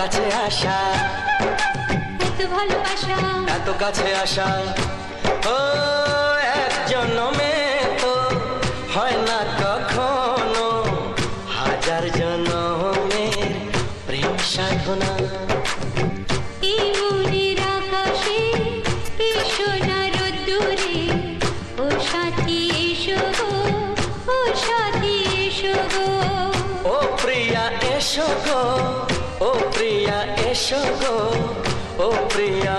কাছে আসা, এত ভালোবাসা, এত কাছে আসা। ও এক জন্মে তো হয় না কখনো, হাজার জন্মের প্রেম সাধনা। এই মনের আকাশে কৃষ্ণা রোদ্দুরে, ও সাথী এসো গো, ও সাথী এসো গো। ও প্রিয়া এসো গো, ও প্রিয়া এসো গো, ও প্রিয়া